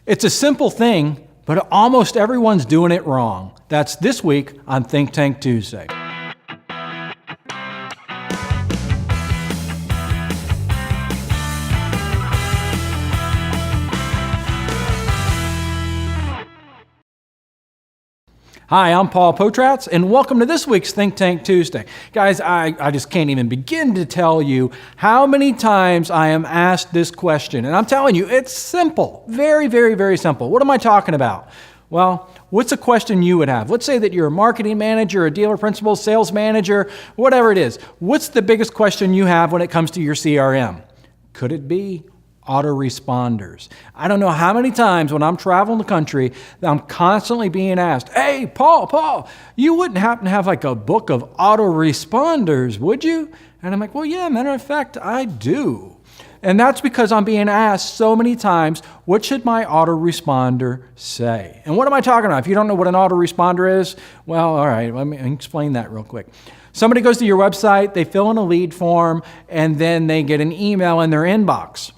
It's a simple thing, but almost everyone's doing it wrong. That's this week on Think Tank Tuesday. Hi, I'm Paul Potratz, and welcome to this week's Think Tank Tuesday. Guys, I just can't even begin to tell you how many times I am asked this question. And I'm telling you, it's simple. Very, very, very simple. What am I talking about? Well, what's a question you would have? Let's say that you're a marketing manager, a dealer principal, sales manager, whatever it is. What's the biggest question you have when it comes to your CRM? Could it be autoresponders? I don't know how many times when I'm traveling the country that I'm constantly being asked, hey, Paul, you wouldn't happen to have like a book of autoresponders, would you? And I'm like, well, yeah, matter of fact, I do. And that's because I'm being asked so many times, what should my autoresponder say? And what am I talking about? If you don't know what an autoresponder is, well, all right, let me explain that real quick. Somebody goes to your website, they fill in a lead form, and then they get an email in their inbox.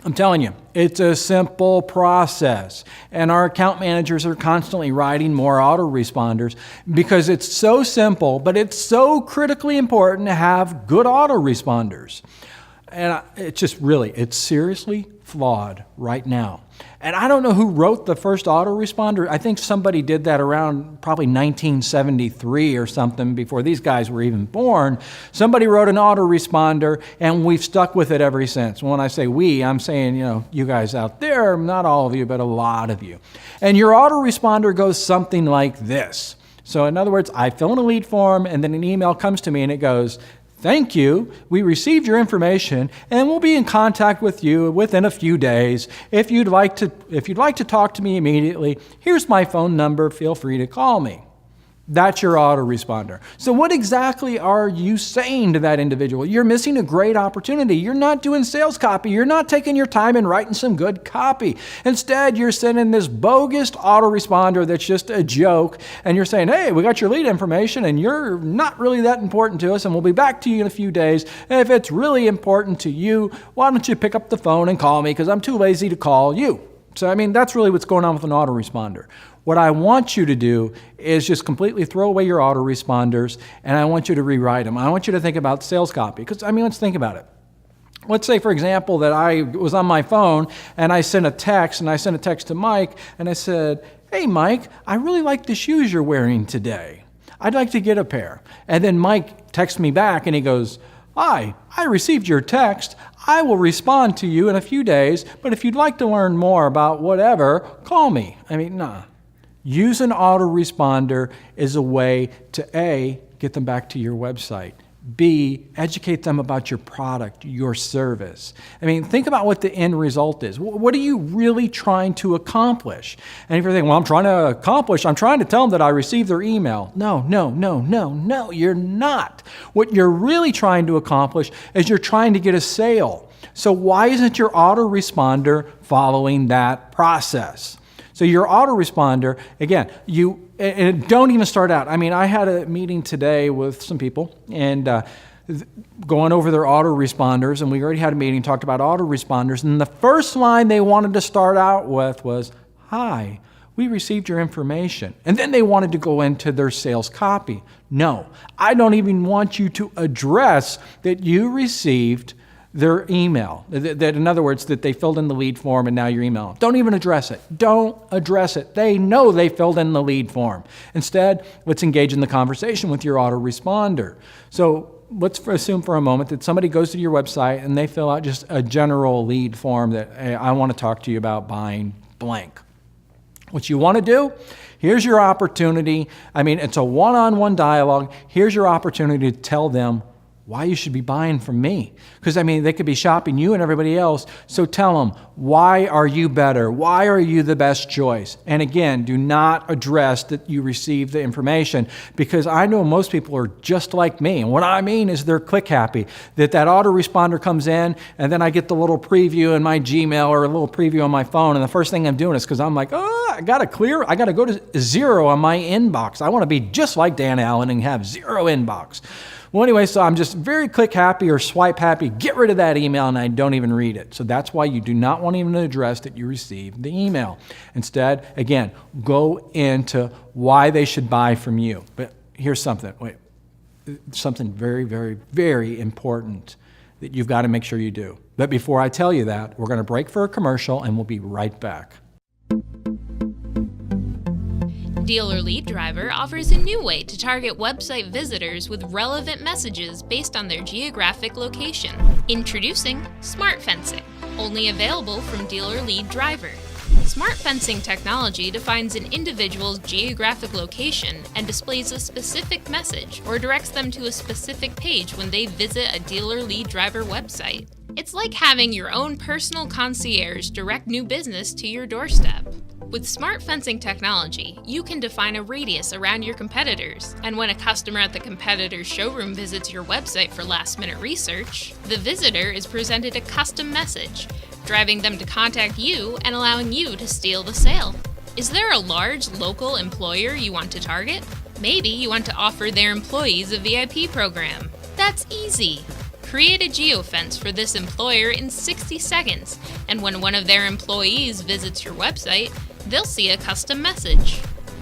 I'm telling you, it's a simple process. And our account managers are constantly writing more autoresponders because it's so simple, but it's so critically important to have good autoresponders. And it's seriously flawed right now. And I don't know who wrote the first autoresponder. I think somebody did that around probably 1973 or something before these guys were even born. Somebody wrote an autoresponder and we've stuck with it ever since. When I say we, I'm saying, you guys out there, not all of you, but a lot of you. And your autoresponder goes something like this. So in other words, I fill in a lead form and then an email comes to me and it goes, thank you. We received your information and we'll be in contact with you within a few days. If you'd like to talk to me immediately, here's my phone number. Feel free to call me. That's your autoresponder. So what exactly are you saying to that individual? You're missing a great opportunity. You're not doing sales copy. You're not taking your time and writing some good copy. Instead, you're sending this bogus autoresponder that's just a joke, and you're saying, hey, we got your lead information, and you're not really that important to us, and we'll be back to you in a few days. And if it's really important to you, why don't you pick up the phone and call me, because I'm too lazy to call you. So, that's really what's going on with an autoresponder. What I want you to do is just completely throw away your autoresponders, and I want you to rewrite them. I want you to think about sales copy, because, let's think about it. Let's say, for example, that I was on my phone, and I sent a text to Mike, and I said, hey, Mike, I really like the shoes you're wearing today. I'd like to get a pair. And then Mike texts me back, and he goes, hi, I received your text. I will respond to you in a few days, but if you'd like to learn more about whatever, call me. Nah. Use an autoresponder as a way to A, get them back to your website. B, educate them about your product, your service. Think about what the end result is. What are you really trying to accomplish? And if you're thinking, I'm trying to tell them that I received their email. No, you're not. What you're really trying to accomplish is you're trying to get a sale. So why isn't your autoresponder following that process? So your autoresponder, again, and don't even start out. I had a meeting today with some people and going over their autoresponders, and we already had a meeting, talked about autoresponders, and the first line they wanted to start out with was, hi, we received your information. And then they wanted to go into their sales copy. No, I don't even want you to address that you received their email, that in other words, that they filled in the lead form and now your email. Don't even address it. Don't address it. They know they filled in the lead form. Instead, let's engage in the conversation with your autoresponder. So let's assume for a moment that somebody goes to your website and they fill out just a general lead form that, hey, I want to talk to you about buying blank. What you want to do, here's your opportunity. It's a one-on-one dialogue. Here's your opportunity to tell them why you should be buying from me. Because, they could be shopping you and everybody else. So tell them, why are you better? Why are you the best choice? And again, do not address that you received the information, because I know most people are just like me. And what I mean is they're click happy, that autoresponder comes in and then I get the little preview in my Gmail or a little preview on my phone. And the first thing I'm doing is because I'm like, I got to go to 0 on my inbox. I want to be just like Dan Allen and have 0 inbox. Well, anyway, so I'm just very click happy or swipe happy, get rid of that email, and I don't even read it. So that's why you do not want even to address that you received the email. Instead, again, go into why they should buy from you. But here's something, something very, very, very important that you've got to make sure you do. But before I tell you that, we're going to break for a commercial and we'll be right back. Dealer Lead Driver offers a new way to target website visitors with relevant messages based on their geographic location. Introducing Smart Fencing, only available from Dealer Lead Driver. Smart fencing technology defines an individual's geographic location and displays a specific message or directs them to a specific page when they visit a Dealer Lead Driver website. It's like having your own personal concierge direct new business to your doorstep. With smart fencing technology, you can define a radius around your competitors, and when a customer at the competitor's showroom visits your website for last-minute research, the visitor is presented a custom message, driving them to contact you and allowing you to steal the sale. Is there a large local employer you want to target? Maybe you want to offer their employees a VIP program. That's easy. Create a geofence for this employer in 60 seconds, and when one of their employees visits your website, they'll see a custom message.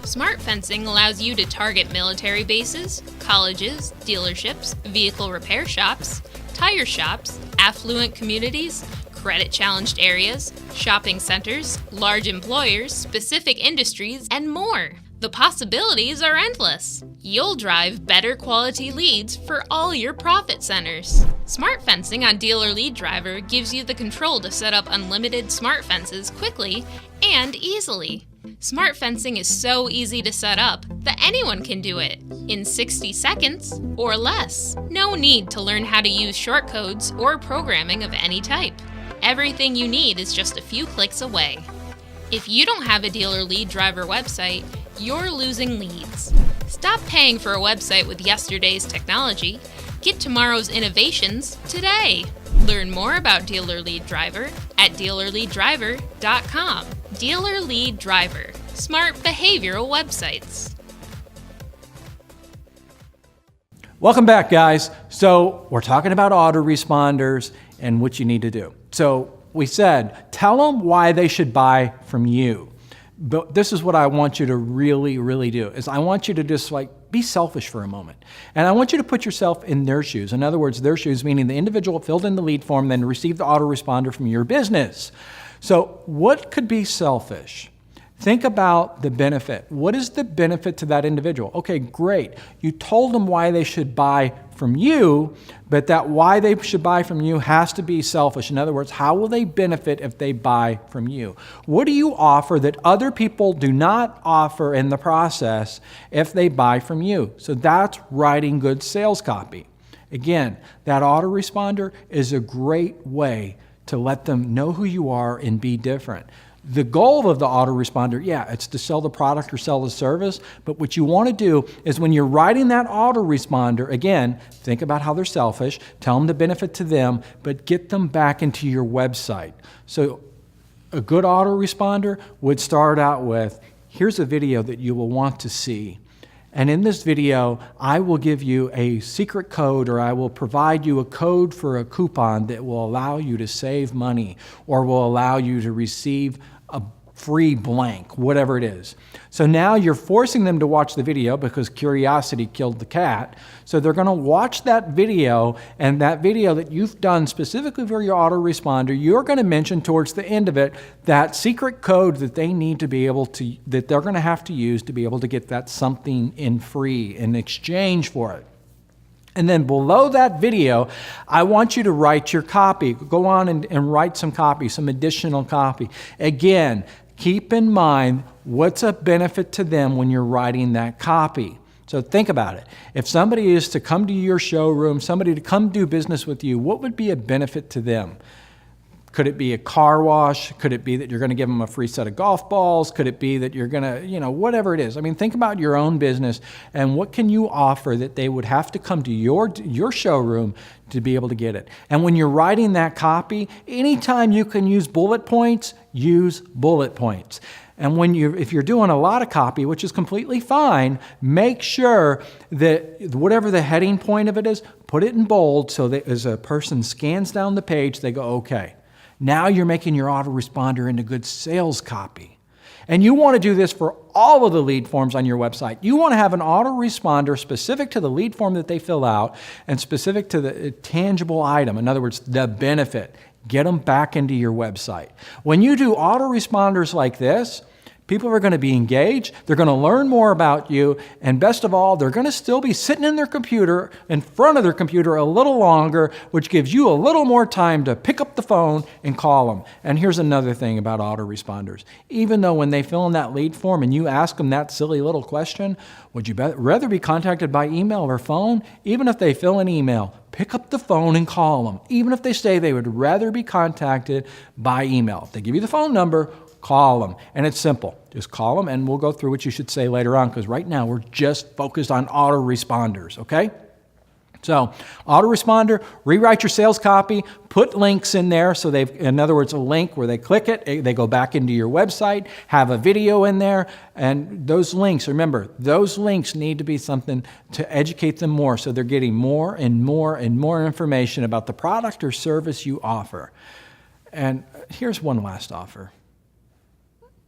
Smart fencing allows you to target military bases, colleges, dealerships, vehicle repair shops, tire shops, affluent communities, credit-challenged areas, shopping centers, large employers, specific industries, and more. The possibilities are endless. You'll drive better quality leads for all your profit centers. Smart fencing on Dealer Lead Driver gives you the control to set up unlimited smart fences quickly and easily. Smart fencing is so easy to set up that anyone can do it in 60 seconds or less. No need to learn how to use shortcodes or programming of any type. Everything you need is just a few clicks away. If you don't have a Dealer Lead Driver website, you're losing leads. Stop paying for a website with yesterday's technology. Get tomorrow's innovations today. Learn more about Dealer Lead Driver at dealerleaddriver.com. Dealer Lead Driver, smart behavioral websites. Welcome back, guys. So we're talking about autoresponders and what you need to do. So we said, tell them why they should buy from you. But this is what I want you to really, really do, is I want you to just be selfish for a moment. And I want you to put yourself in their shoes. In other words, their shoes, meaning the individual filled in the lead form, then received the autoresponder from your business. So what could be selfish? Think about the benefit. What is the benefit to that individual? Okay, great. You told them why they should buy from you, but that why they should buy from you has to be selfish. In other words, how will they benefit if they buy from you? What do you offer that other people do not offer in the process if they buy from you? So that's writing good sales copy. Again, that autoresponder is a great way to let them know who you are and be different. The goal of the autoresponder, it's to sell the product or sell the service, but what you want to do is when you're writing that autoresponder, again, think about how they're selfish, tell them the benefit to them, but get them back into your website. So a good autoresponder would start out with, here's a video that you will want to see. And in this video, I will give you a secret code, or I will provide you a code for a coupon that will allow you to save money or will allow you to receive a free blank, whatever it is. So now you're forcing them to watch the video because curiosity killed the cat. So they're going to watch that video, and that video that you've done specifically for your autoresponder, you're going to mention towards the end of it that secret code that they need to be able to, that they're going to have to use to be able to get that something in free in exchange for it. And then below that video, I want you to write your copy. Go on and write some copy, some additional copy. Again, keep in mind what's a benefit to them when you're writing that copy. So think about it. If somebody is to come to your showroom, somebody to come do business with you, what would be a benefit to them? Could it be a car wash? Could it be that you're going to give them a free set of golf balls? Could it be that you're going to, whatever it is. I mean, think about your own business and what can you offer that they would have to come to your showroom to be able to get it. And when you're writing that copy, anytime you can use bullet points, use bullet points. And if you're doing a lot of copy, which is completely fine, make sure that whatever the heading point of it is, put it in bold so that as a person scans down the page, they go, okay. Now you're making your autoresponder into good sales copy. And you want to do this for all of the lead forms on your website. You want to have an autoresponder specific to the lead form that they fill out and specific to the tangible item. In other words, the benefit. Get them back into your website. When you do autoresponders like this, people are going to be engaged, they're going to learn more about you, and best of all, they're going to still be sitting in front of their computer a little longer, which gives you a little more time to pick up the phone and call them. And here's another thing about autoresponders. Even though when they fill in that lead form and you ask them that silly little question, would you rather be contacted by email or phone? Even if they fill an email, pick up the phone and call them. Even if they say they would rather be contacted by email. If they give you the phone number, call them. And it's simple. Just call them and we'll go through what you should say later on because right now we're just focused on autoresponders, okay? So, autoresponder, rewrite your sales copy, put links in there so in other words, a link where they click it, they go back into your website, have a video in there, and those links, remember, those links need to be something to educate them more so they're getting more and more and more information about the product or service you offer. And here's one last offer.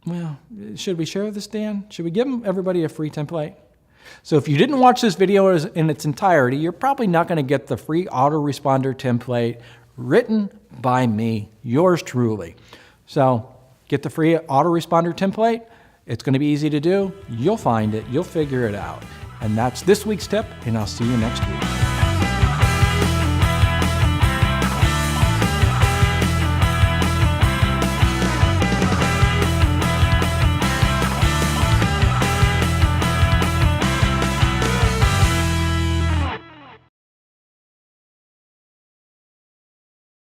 Well, should we share this, Dan? Should we give everybody a free template? So if you didn't watch this video in its entirety, you're probably not going to get the free autoresponder template written by me, yours truly. So get the free autoresponder template. It's going to be easy to do. You'll find it. You'll figure it out. And that's this week's tip, and I'll see you next week.